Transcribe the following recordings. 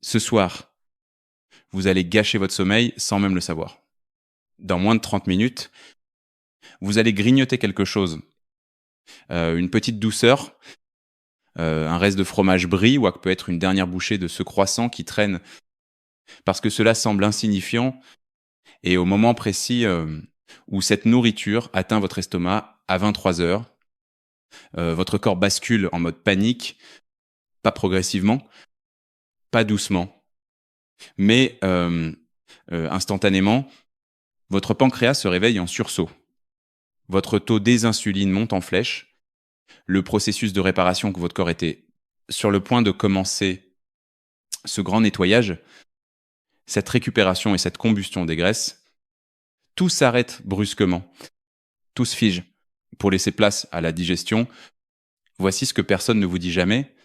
Ce soir, vous allez gâcher votre sommeil sans même le savoir. Dans moins de 30 minutes, vous allez grignoter quelque chose. Une petite douceur, un reste de fromage brie ou peut être une dernière bouchée de ce croissant qui traîne parce que cela semble insignifiant et au moment précis où cette nourriture atteint votre estomac à 23 heures, votre corps bascule en mode panique, pas progressivement, pas doucement, mais instantanément, votre pancréas se réveille en sursaut. Votre taux désinsuline monte en flèche. Le processus de réparation que votre corps était sur le point de commencer, ce grand nettoyage, cette récupération et cette combustion des graisses, tout s'arrête brusquement. Tout se fige pour laisser place à la digestion. Voici ce que personne ne vous dit jamais.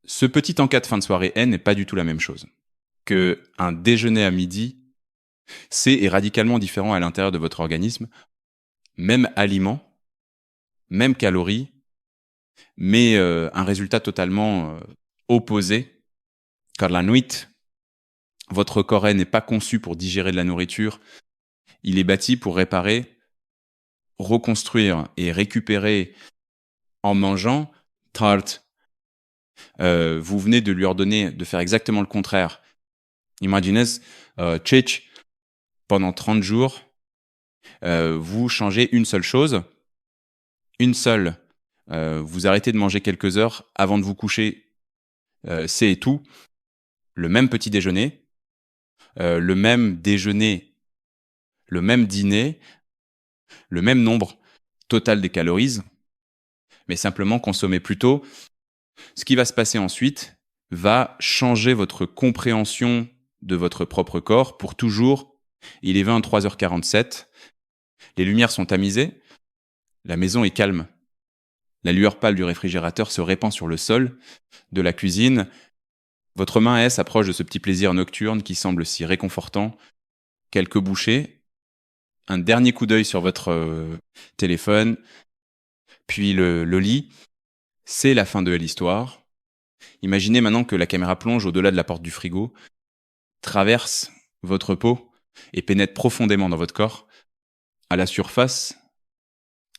Ce petit encas de fin de soirée n'est pas du tout la même chose que un déjeuner à midi. C'est radicalement différent à l'intérieur de votre organisme. Même aliment, même calories, mais un résultat totalement opposé. Car la nuit, votre corps n'est pas conçu pour digérer de la nourriture. Il est bâti pour réparer, reconstruire et récupérer en mangeant. Tart, vous venez de lui ordonner de faire exactement le contraire. Imaginez, Chich, pendant 30 jours, vous changez une seule chose, une seule. Vous arrêtez de manger quelques heures avant de vous coucher, c'est tout. Le même petit déjeuner, le même déjeuner, le même dîner, le même nombre total des calories, mais simplement consommer plus tôt. Ce qui va se passer ensuite va changer votre compréhension de votre propre corps pour toujours. Il est 23h47, les lumières sont tamisées, la maison est calme. La lueur pâle du réfrigérateur se répand sur le sol de la cuisine. Votre main s'approche de ce petit plaisir nocturne qui semble si réconfortant. Quelques bouchées, un dernier coup d'œil sur votre téléphone, puis le lit. C'est la fin de l'histoire. Imaginez maintenant que la caméra plonge au-delà de la porte du frigo, traverse votre peau et pénètre profondément dans votre corps. À la surface,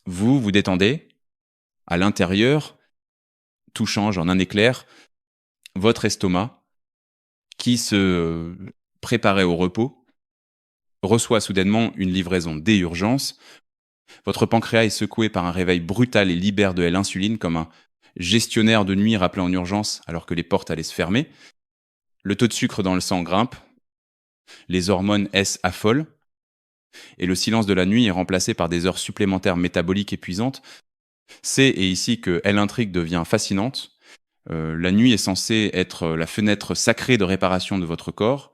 vous vous détendez. À l'intérieur, tout change en un éclair. Votre estomac, qui se préparait au repos, reçoit soudainement une livraison d'urgence. Votre pancréas est secoué par un réveil brutal et libère de l'insuline comme un gestionnaire de nuit rappelé en urgence alors que les portes allaient se fermer. Le taux de sucre dans le sang grimpe. Les hormones S affolent. Et le silence de la nuit est remplacé par des heures supplémentaires métaboliques épuisantes. C'est ici que l'intrigue devient fascinante. La nuit est censée être la fenêtre sacrée de réparation de votre corps.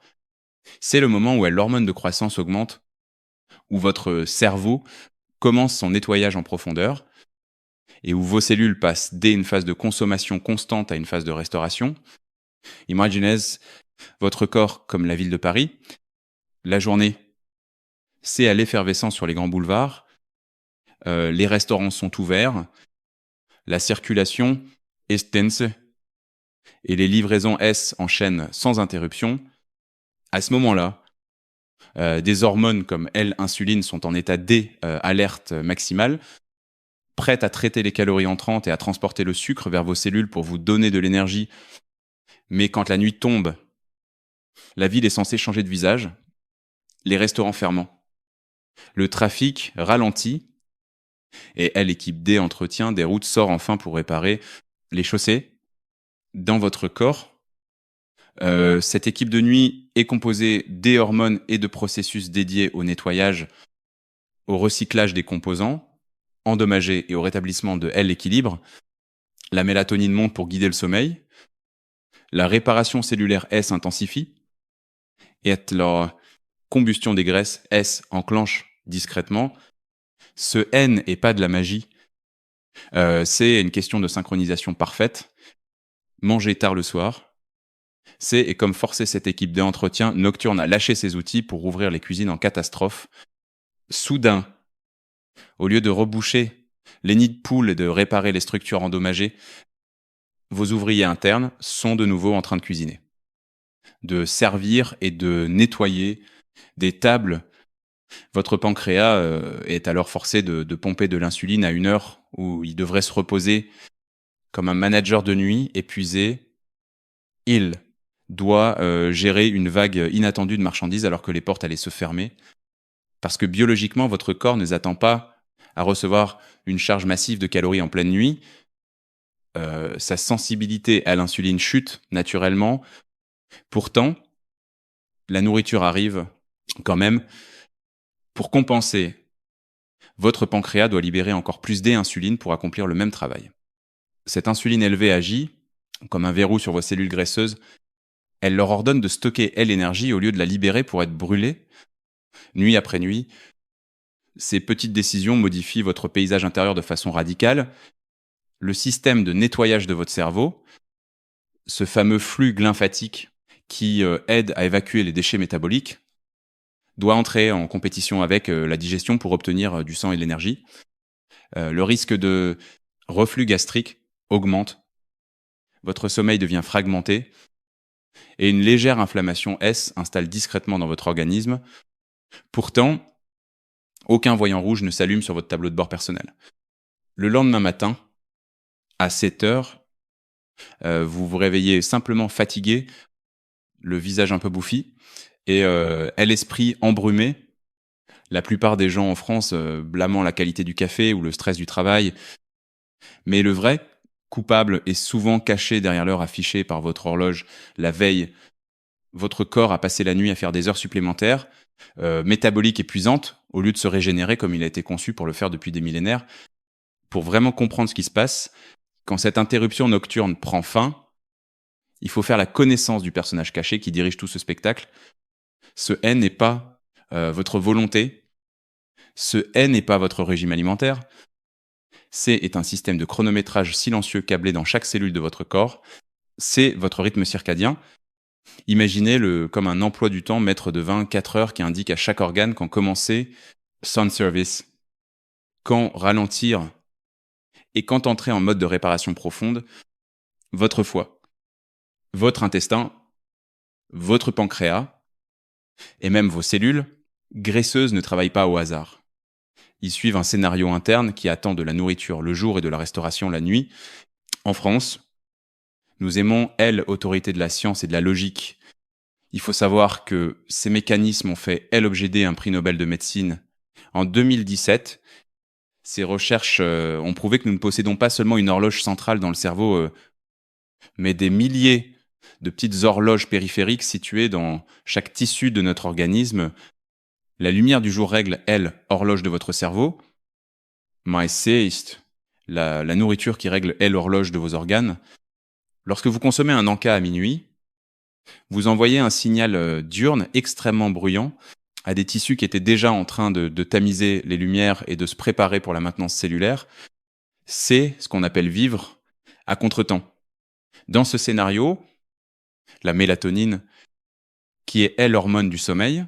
C'est le moment où l'hormone de croissance augmente, où votre cerveau commence son nettoyage en profondeur et où vos cellules passent dès une phase de consommation constante à une phase de restauration. Imaginez votre corps comme la ville de Paris. La journée, c'est à l'effervescence sur les grands boulevards. Les restaurants sont ouverts. La circulation est dense et les livraisons S enchaînent sans interruption. À ce moment-là, des hormones comme L-insuline sont en état d'alerte maximale, prêtes à traiter les calories entrantes et à transporter le sucre vers vos cellules pour vous donner de l'énergie. Mais quand la nuit tombe, la ville est censée changer de visage, les restaurants fermant. Le trafic ralentit et l'équipe D entretien des routes sort enfin pour réparer les chaussées. Dans votre corps, cette équipe de nuit est composée des hormones et de processus dédiés au nettoyage, au recyclage des composants endommagés et au rétablissement de l'équilibre. La mélatonine monte pour guider le sommeil. La réparation cellulaire S intensifie. Et la combustion des graisses S enclenche discrètement. Ce N n'est pas de la magie. C'est une question de synchronisation parfaite. Manger tard le soir, c'est comme forcer cette équipe d'entretien nocturne à lâcher ses outils pour ouvrir les cuisines en catastrophe. Soudain, au lieu de reboucher les nids de poules et de réparer les structures endommagées, vos ouvriers internes sont de nouveau en train de cuisiner. de servir et de nettoyer des tables. Votre pancréas est alors forcé de pomper de l'insuline à une heure où il devrait se reposer comme un manager de nuit épuisé. Il doit gérer une vague inattendue de marchandises alors que les portes allaient se fermer. Parce que biologiquement, votre corps ne s'attend pas à recevoir une charge massive de calories en pleine nuit. Sa sensibilité à l'insuline chute naturellement. Pourtant, la nourriture arrive quand même. Pour compenser, votre pancréas doit libérer encore plus d'insuline pour accomplir le même travail. Cette insuline élevée agit comme un verrou sur vos cellules graisseuses. Elle leur ordonne de stocker, l'énergie au lieu de la libérer pour être brûlée. Nuit après nuit, ces petites décisions modifient votre paysage intérieur de façon radicale. Le système de nettoyage de votre cerveau, ce fameux flux lymphatique qui aide à évacuer les déchets métaboliques, doit entrer en compétition avec la digestion pour obtenir du sang et de l'énergie. Le risque de reflux gastrique augmente. Votre sommeil devient fragmenté et une légère inflammation S s'installe discrètement dans votre organisme. Pourtant, aucun voyant rouge ne s'allume sur votre tableau de bord personnel. Le lendemain matin, à 7 heures, vous vous réveillez simplement fatigué, le visage un peu bouffi, et l'esprit embrumé. La plupart des gens en France blâmant la qualité du café ou le stress du travail. Mais le vrai coupable est souvent caché derrière l'heure affichée par votre horloge la veille. Votre corps a passé la nuit à faire des heures supplémentaires, métaboliques épuisantes, au lieu de se régénérer comme il a été conçu pour le faire depuis des millénaires. Pour vraiment comprendre ce qui se passe, quand cette interruption nocturne prend fin, il faut faire la connaissance du personnage caché qui dirige tout ce spectacle. Ce N n'est pas votre volonté. Ce N n'est pas votre régime alimentaire. C est un système de chronométrage silencieux câblé dans chaque cellule de votre corps. C'est votre rythme circadien. Imaginez-le comme un emploi du temps maître de 24 heures qui indique à chaque organe quand commencer sound service, quand ralentir et quand entrer en mode de réparation profonde. Votre foie, votre intestin, votre pancréas et même vos cellules graisseuses ne travaillent pas au hasard. Ils suivent un scénario interne qui attend de la nourriture le jour et de la restauration la nuit. En France, nous aimons, autorité de la science et de la logique. Il faut savoir que ces mécanismes ont fait, l'objet d'un prix Nobel de médecine. En 2017, ces recherches ont prouvé que nous ne possédons pas seulement une horloge centrale dans le cerveau, mais des milliers de petites horloges périphériques situées dans chaque tissu de notre organisme. La lumière du jour règle, horloge de votre cerveau. My sieste, la nourriture qui règle, horloge de vos organes. Lorsque vous consommez un encas à minuit, vous envoyez un signal diurne extrêmement bruyant à des tissus qui étaient déjà en train de tamiser les lumières et de se préparer pour la maintenance cellulaire. C'est ce qu'on appelle vivre à contretemps. Dans ce scénario, la mélatonine, qui est l'hormone du sommeil,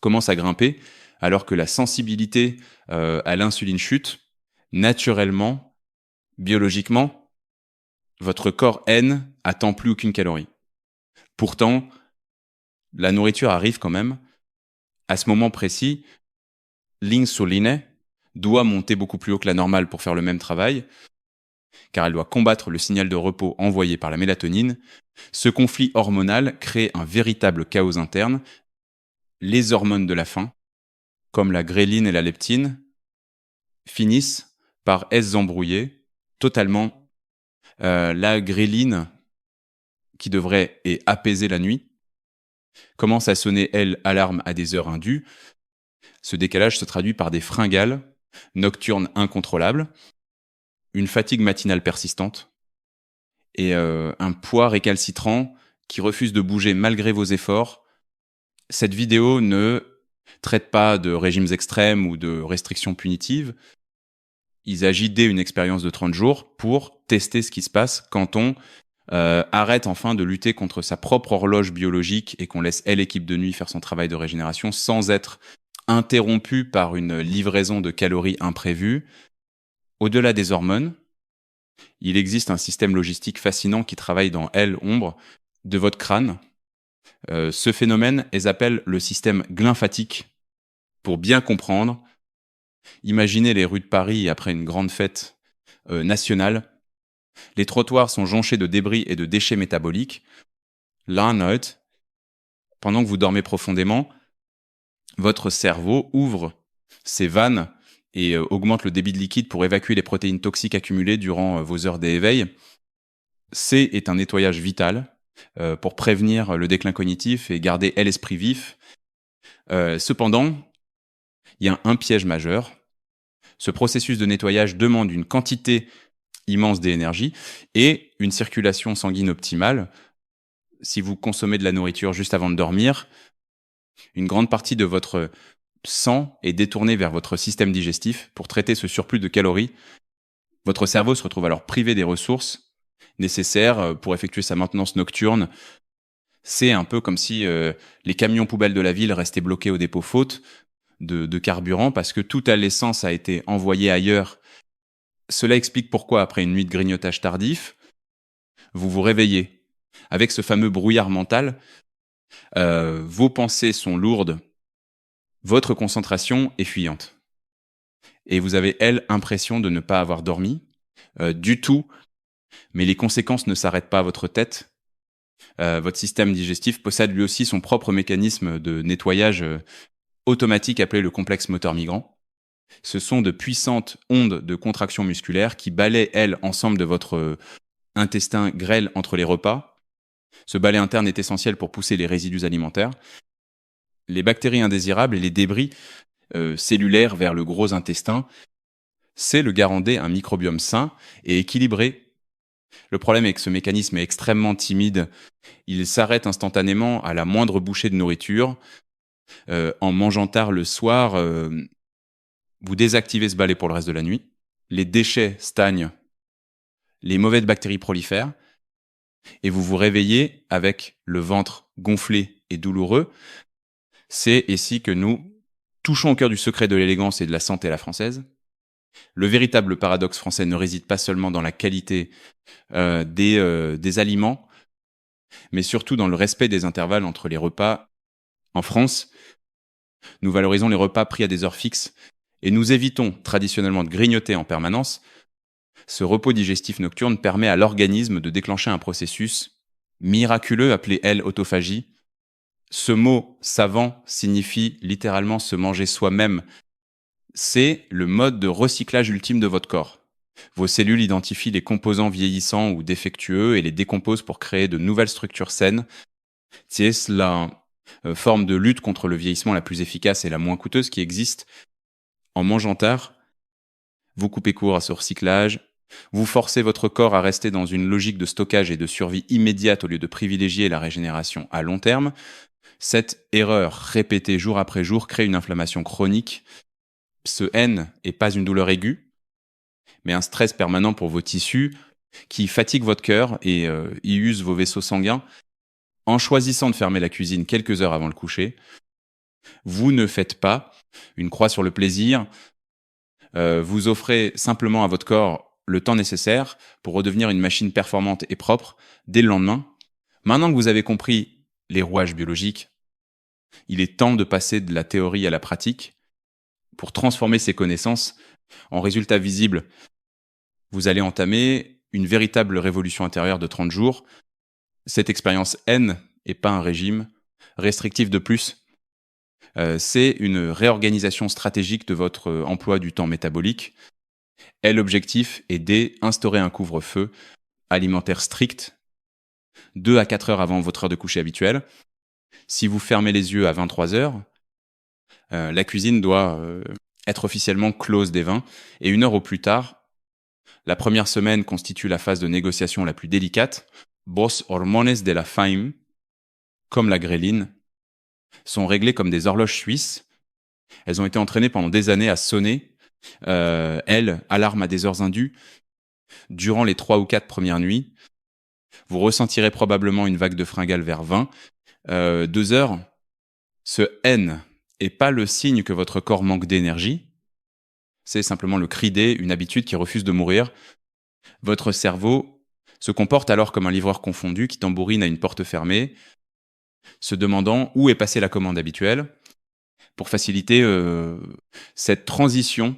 commence à grimper alors que la sensibilité à l'insuline chute. Naturellement, biologiquement, votre corps N attend plus aucune calorie. Pourtant, la nourriture arrive quand même. À ce moment précis, l'insuline doit monter beaucoup plus haut que la normale pour faire le même travail, car elle doit combattre le signal de repos envoyé par la mélatonine. Ce conflit hormonal crée un véritable chaos interne. Les hormones de la faim, comme la gréline et la leptine, finissent par s'embrouiller totalement. La gréline, qui devrait apaiser la nuit, commence à sonner, alarme à des heures indues. Ce décalage se traduit par des fringales nocturnes incontrôlables, une fatigue matinale persistante et un poids récalcitrant qui refuse de bouger malgré vos efforts. Cette vidéo ne traite pas de régimes extrêmes ou de restrictions punitives. Il s'agit d'une expérience de 30 jours pour tester ce qui se passe quand on arrête enfin de lutter contre sa propre horloge biologique et qu'on laisse l'équipe de nuit faire son travail de régénération sans être interrompu par une livraison de calories imprévues. Au-delà des hormones, il existe un système logistique fascinant qui travaille dans ombre de votre crâne, Ce phénomène, elles appellent le système glymphatique. Pour bien comprendre, imaginez les rues de Paris après une grande fête nationale. Les trottoirs sont jonchés de débris et de déchets métaboliques. L'anote, pendant que vous dormez profondément, votre cerveau ouvre ses vannes et augmente le débit de liquide pour évacuer les protéines toxiques accumulées durant vos heures d'éveil. C est un nettoyage vital pour prévenir le déclin cognitif et garder l'esprit vif. Cependant, il y a un piège majeur. Ce processus de nettoyage demande une quantité immense d'énergie et une circulation sanguine optimale. Si vous consommez de la nourriture juste avant de dormir, une grande partie de votre sang est détournée vers votre système digestif pour traiter ce surplus de calories. Votre cerveau se retrouve alors privé des ressources nécessaires pour effectuer sa maintenance nocturne. C'est un peu comme si les camions poubelles de la ville restaient bloqués au dépôt faute de carburant parce que toute l'essence a été envoyée ailleurs. Cela explique pourquoi, après une nuit de grignotage tardif, vous vous réveillez avec ce fameux brouillard mental. Vos pensées sont lourdes, votre concentration est fuyante. Et vous avez, l'impression de ne pas avoir dormi du tout, mais les conséquences ne s'arrêtent pas à votre tête. Votre système digestif possède lui aussi son propre mécanisme de nettoyage automatique appelé le complexe moteur migrant. Ce sont de puissantes ondes de contraction musculaire qui balaient, ensemble de votre intestin grêle entre les repas. Ce balai interne est essentiel pour pousser les résidus alimentaires, les bactéries indésirables et les débris cellulaires vers le gros intestin. C'est le garant un microbiome sain et équilibré. Le problème est que ce mécanisme est extrêmement timide. Il s'arrête instantanément à la moindre bouchée de nourriture. En mangeant tard le soir, vous désactivez ce balai pour le reste de la nuit. Les déchets stagnent, les mauvaises bactéries prolifèrent, et vous vous réveillez avec le ventre gonflé et douloureux. C'est ici que nous touchons au cœur du secret de l'élégance et de la santé à la française. Le véritable paradoxe français ne réside pas seulement dans la qualité des aliments, mais surtout dans le respect des intervalles entre les repas. En France, nous valorisons les repas pris à des heures fixes et nous évitons traditionnellement de grignoter en permanence. Ce repos digestif nocturne permet à l'organisme de déclencher un processus miraculeux appelé autophagie. Ce mot savant signifie littéralement se manger soi-même. C'est le mode de recyclage ultime de votre corps. Vos cellules identifient les composants vieillissants ou défectueux et les décomposent pour créer de nouvelles structures saines. C'est la forme de lutte contre le vieillissement la plus efficace et la moins coûteuse qui existe. En mangeant tard, vous coupez court à ce recyclage, vous forcez votre corps à rester dans une logique de stockage et de survie immédiate au lieu de privilégier la régénération à long terme. Cette erreur répétée jour après jour crée une inflammation chronique. Ce N n'est pas une douleur aiguë, mais un stress permanent pour vos tissus qui fatigue votre cœur et y use vos vaisseaux sanguins. En choisissant de fermer la cuisine quelques heures avant le coucher, vous ne faites pas une croix sur le plaisir. Vous offrez simplement à votre corps le temps nécessaire pour redevenir une machine performante et propre dès le lendemain. Maintenant que vous avez compris les rouages biologiques, il est temps de passer de la théorie à la pratique pour transformer ces connaissances en résultats visibles. Vous allez entamer une véritable révolution intérieure de 30 jours. Cette expérience N et pas un régime restrictif de plus. C'est une réorganisation stratégique de votre emploi du temps métabolique. Et l'objectif est d'instaurer un couvre-feu alimentaire strict 2 à 4 heures avant votre heure de coucher habituelle. Si vous fermez les yeux à 23 heures, la cuisine doit être officiellement close des vins. Et 1 heure au plus tard, la première semaine constitue la phase de négociation la plus délicate. Vos hormones de la faim, comme la gréline, sont réglées comme des horloges suisses. Elles ont été entraînées pendant des années à sonner. Elles alarment à des heures indues. Durant les 3 ou 4 premières nuits, vous ressentirez probablement une vague de fringales vers 20. 2 heures, ce N est pas le signe que votre corps manque d'énergie. C'est simplement le cri D, une habitude qui refuse de mourir. Votre cerveau se comporte alors comme un livreur confondu qui tambourine à une porte fermée. se demandant où est passée la commande habituelle. Pour faciliter cette transition,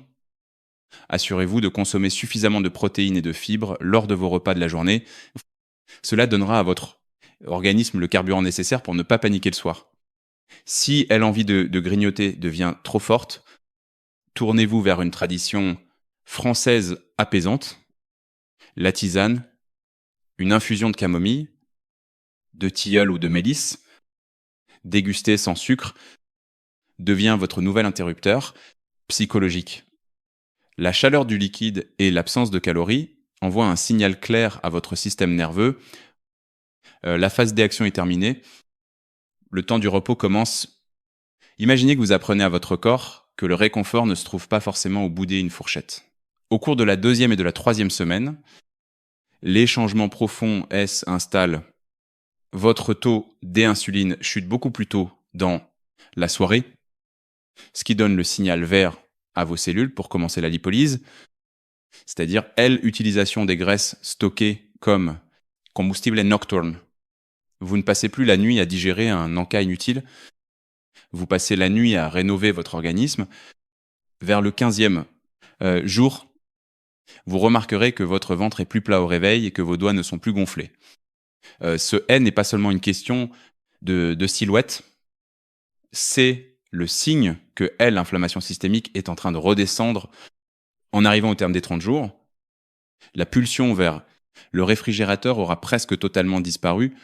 assurez-vous de consommer suffisamment de protéines et de fibres lors de vos repas de la journée. Cela donnera à votre organisme le carburant nécessaire pour ne pas paniquer le soir. Si l'envie de grignoter devient trop forte, tournez-vous vers une tradition française apaisante, la tisane, une infusion de camomille, de tilleul ou de mélisse, dégustée sans sucre, devient votre nouvel interrupteur psychologique. La chaleur du liquide et l'absence de calories envoient un signal clair à votre système nerveux. La phase d'action est terminée. Le temps du repos commence. Imaginez que vous apprenez à votre corps que le réconfort ne se trouve pas forcément au bout d'une fourchette. Au cours de la 2e et de la 3e semaine, les changements profonds s'installent. Votre taux d'insuline chute beaucoup plus tôt dans la soirée, ce qui donne le signal vert à vos cellules pour commencer la lipolyse, c'est-à-dire l'utilisation des graisses stockées comme combustible nocturne. Vous ne passez plus la nuit à digérer un encas inutile, vous passez la nuit à rénover votre organisme. Vers le 15e jour, vous remarquerez que votre ventre est plus plat au réveil et que vos doigts ne sont plus gonflés. Ce N n'est pas seulement une question de silhouette, c'est le signe que l'inflammation systémique est en train de redescendre en arrivant au terme des 30 jours. La pulsion vers le réfrigérateur aura presque totalement disparu.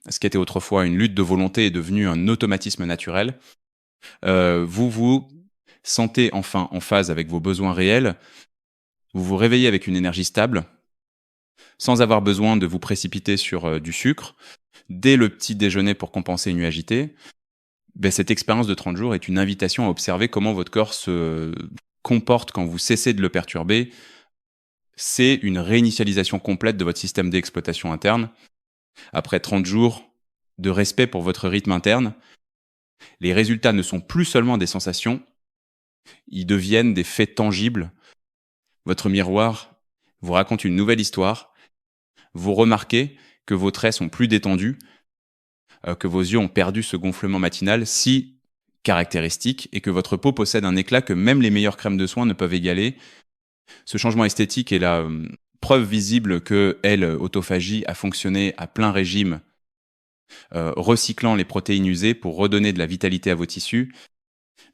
Ce qui était autrefois une lutte de volonté est devenu un automatisme naturel. Vous vous sentez enfin en phase avec vos besoins réels. Vous vous réveillez avec une énergie stable, sans avoir besoin de vous précipiter sur du sucre. Dès le petit déjeuner pour compenser une nuit agitée, cette expérience de 30 jours est une invitation à observer comment votre corps se comporte quand vous cessez de le perturber. C'est une réinitialisation complète de votre système d'exploitation interne. Après 30 jours de respect pour votre rythme interne, les résultats ne sont plus seulement des sensations, ils deviennent des faits tangibles. Votre miroir vous raconte une nouvelle histoire. Vous remarquez que vos traits sont plus détendus, que vos yeux ont perdu ce gonflement matinal si caractéristique et que votre peau possède un éclat que même les meilleures crèmes de soins ne peuvent égaler. Ce changement esthétique est la preuve visible que l'autophagie a fonctionné à plein régime, recyclant les protéines usées pour redonner de la vitalité à vos tissus.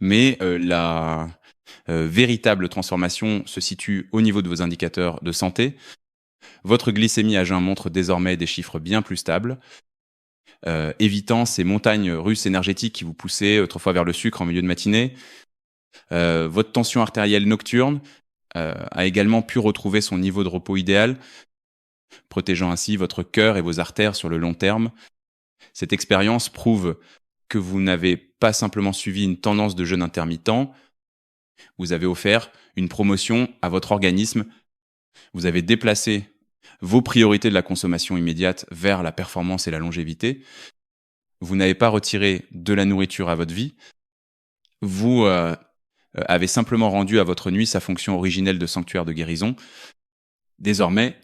Mais la véritable transformation se situe au niveau de vos indicateurs de santé. Votre glycémie à jeun montre désormais des chiffres bien plus stables, évitant ces montagnes russes énergétiques qui vous poussaient autrefois vers le sucre en milieu de matinée. Votre tension artérielle nocturne a également pu retrouver son niveau de repos idéal, protégeant ainsi votre cœur et vos artères sur le long terme. Cette expérience prouve que vous n'avez pas simplement suivi une tendance de jeûne intermittent, vous avez offert une promotion à votre organisme, vous avez déplacé vos priorités de la consommation immédiate vers la performance et la longévité, vous n'avez pas retiré de la nourriture à votre vie, vous avez simplement rendu à votre nuit sa fonction originelle de sanctuaire de guérison. Désormais,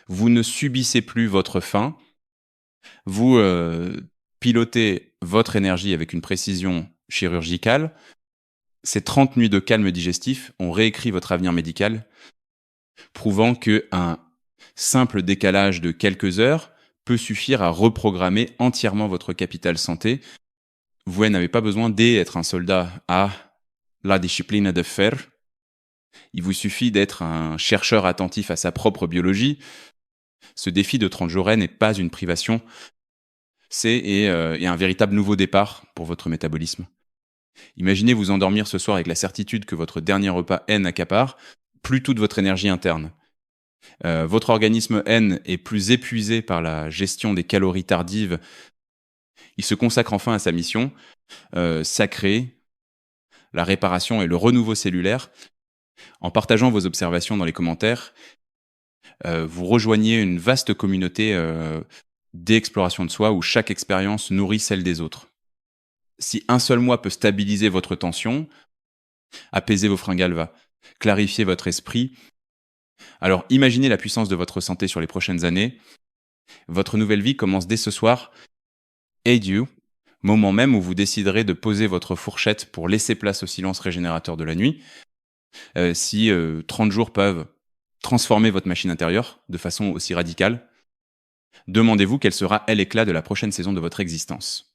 vous ne subissez plus votre faim, vous pilotez votre énergie avec une précision chirurgicale. Ces 30 nuits de calme digestif ont réécrit votre avenir médical, prouvant qu'un simple décalage de quelques heures peut suffire à reprogrammer entièrement votre capital santé. Vous n'avez pas besoin d'être un soldat à la discipline de fer. Il vous suffit d'être un chercheur attentif à sa propre biologie. Ce défi de 30 jours n'est pas une privation, c'est un véritable nouveau départ pour votre métabolisme. Imaginez vous endormir ce soir avec la certitude que votre dernier repas N accapare plus toute votre énergie interne. Votre organisme N est plus épuisé par la gestion des calories tardives. Il se consacre enfin à sa mission sacrée, la réparation et le renouveau cellulaire. En partageant vos observations dans les commentaires, vous rejoignez une vaste communauté d'exploration de soi où chaque expérience nourrit celle des autres. Si un seul mois peut stabiliser votre tension, apaiser vos fringales, clarifier votre esprit, alors imaginez la puissance de votre santé sur les prochaines années. Votre nouvelle vie commence dès ce soir Aid You, moment même où vous déciderez de poser votre fourchette pour laisser place au silence régénérateur de la nuit. Si 30 jours peuvent transformer votre machine intérieure de façon aussi radicale, demandez-vous quel sera l'éclat de la prochaine saison de votre existence.